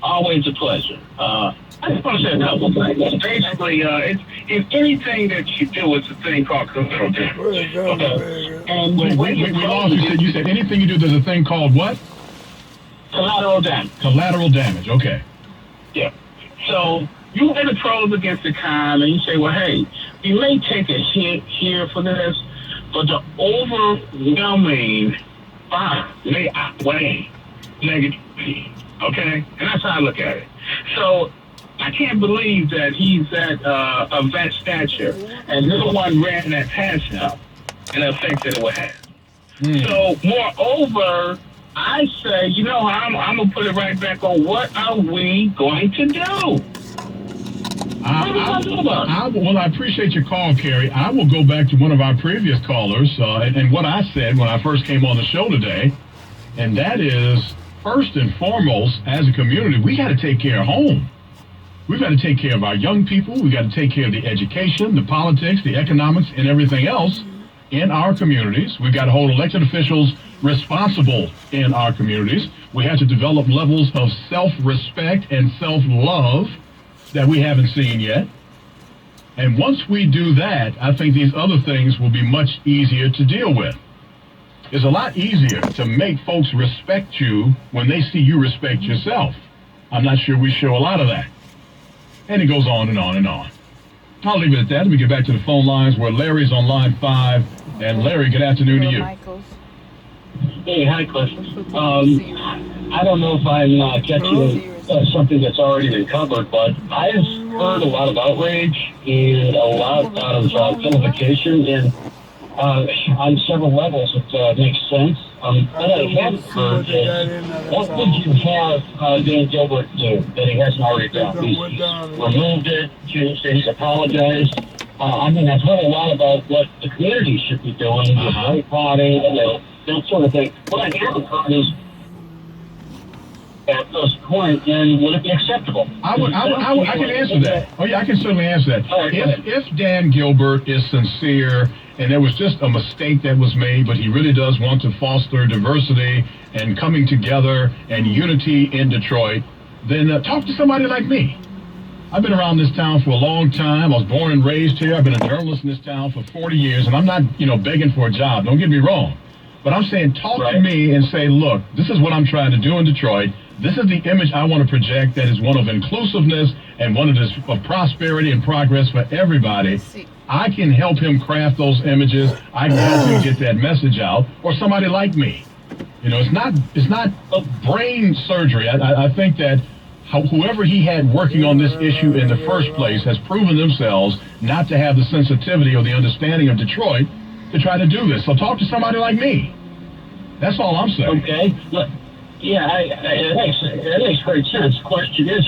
Always a pleasure. I just want to say a couple things. Basically, if anything that you do, it's a thing called collateral damage. Okay. And we lost you. You said anything you do, there's a thing called what? Collateral damage. Collateral damage. Okay. Yeah. So you hit a pros against the con, and you say, well, hey, we may take a hit here for this, but the overwhelming fire may outweigh negativity. Okay? And that's how I look at it. So I can't believe that he's at of that stature, and no one ran that past him, and the effect that it would have. So, moreover, I say, you know, I'm going to put it right back on what are we going to do? Well, I appreciate your call, Kerry. I will go back to one of our previous callers and what I said when I first came on the show today, and that is, first and foremost, as a community, we got to take care of home. We've got to take care of our young people. We've got to take care of the education, the politics, the economics, and everything else in our communities. We've got to hold elected officials responsible in our communities. We have to develop levels of self-respect and self-love that we haven't seen yet. And once we do that, I think these other things will be much easier to deal with. It's a lot easier to make folks respect you when they see you respect yourself. I'm not sure we show a lot of that. And it goes on and on and on. I'll leave it at that. Let me get back to the phone lines where Larry's on line 5. And Larry, good afternoon to you. Hey, hi, Cliff. I don't know if I'm catching something that's already been covered, but I've heard a lot of outrage and a lot of vilification, and on several levels it makes sense. What I haven't heard is, what would you have Dan Gilbert do that he hasn't already done? He's removed it, changed it, he's apologized. I've heard a lot about what the community should be doing, with boycotting, and that sort of thing. What I haven't heard is, at this point, and would it be acceptable? I can answer that. Oh, yeah, I can certainly answer that. Right, if Dan Gilbert is sincere and there was just a mistake that was made, but he really does want to foster diversity and coming together and unity in Detroit, then talk to somebody like me. I've been around this town for a long time. I was born and raised here. I've been a journalist in this town for 40 years, and I'm not, begging for a job. Don't get me wrong. But I'm saying talk to me and say, look, this is what I'm trying to do in Detroit. This is the image I want to project that is one of inclusiveness and one of prosperity and progress for everybody. I can help him craft those images. I can help him get that message out. Or somebody like me. It's not a brain surgery. I think that whoever he had working on this issue in the first place has proven themselves not to have the sensitivity or the understanding of Detroit to try to do this. So talk to somebody like me. That's all I'm saying. Okay. Look, yeah, it makes great sense. The question is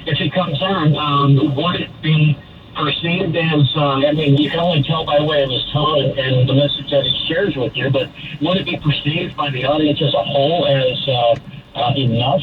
if he comes on, would it be perceived as, you can only tell by way of his tone and the message that he shares with you, but would it be perceived by the audience as a whole as enough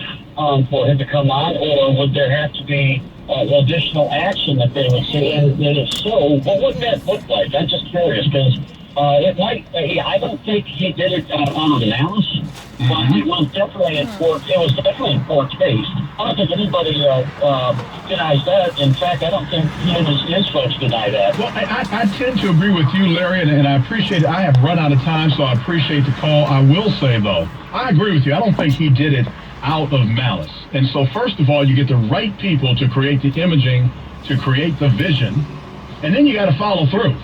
for him to come on, or would there have to be additional action that they would see? And if so, what would that look like? I'm just curious, because it might. I don't think he did it out of malice, but it was definitely in poor taste. I don't think anybody denies that. In fact, I don't think he and his folks deny that. Well, I tend to agree with you, Larry, and I appreciate it. I have run out of time, so I appreciate the call. I will say, though, I agree with you. I don't think he did it out of malice. And so, first of all, you get the right people to create the imaging, to create the vision, and then you got to follow through.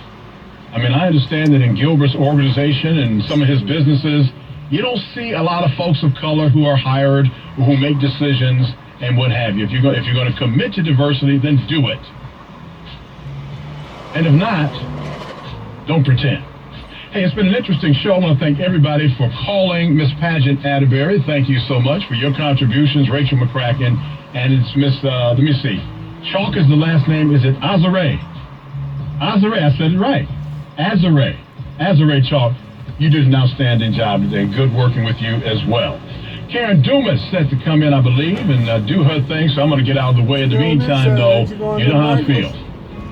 I understand that in Gilbert's organization and some of his businesses, you don't see a lot of folks of color who are hired or who make decisions and what have you. If you're going to commit to diversity, then do it. And if not, don't pretend. Hey, it's been an interesting show. I want to thank everybody for calling Miss Pageant Atterbury. Thank you so much for your contributions, Rachel McCracken. And it's Miss, let me see. Chalk is the last name. Is it Azare? Azare, I said it right. Azare Chalk, you did an outstanding job today. Good working with you as well. Karen Dumas set to come in, I believe, and do her thing, so I'm going to get out of the way. In the meantime, though, you know how I feel.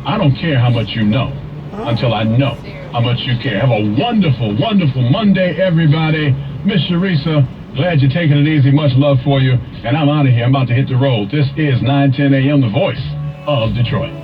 I don't care how much you know until I know how much you care. Have a wonderful, wonderful Monday, everybody. Miss Sharisa, Glad you're taking it easy. Much love for you. And I'm out of here. I'm about to hit the road. This is 910 a.m. The Voice of Detroit.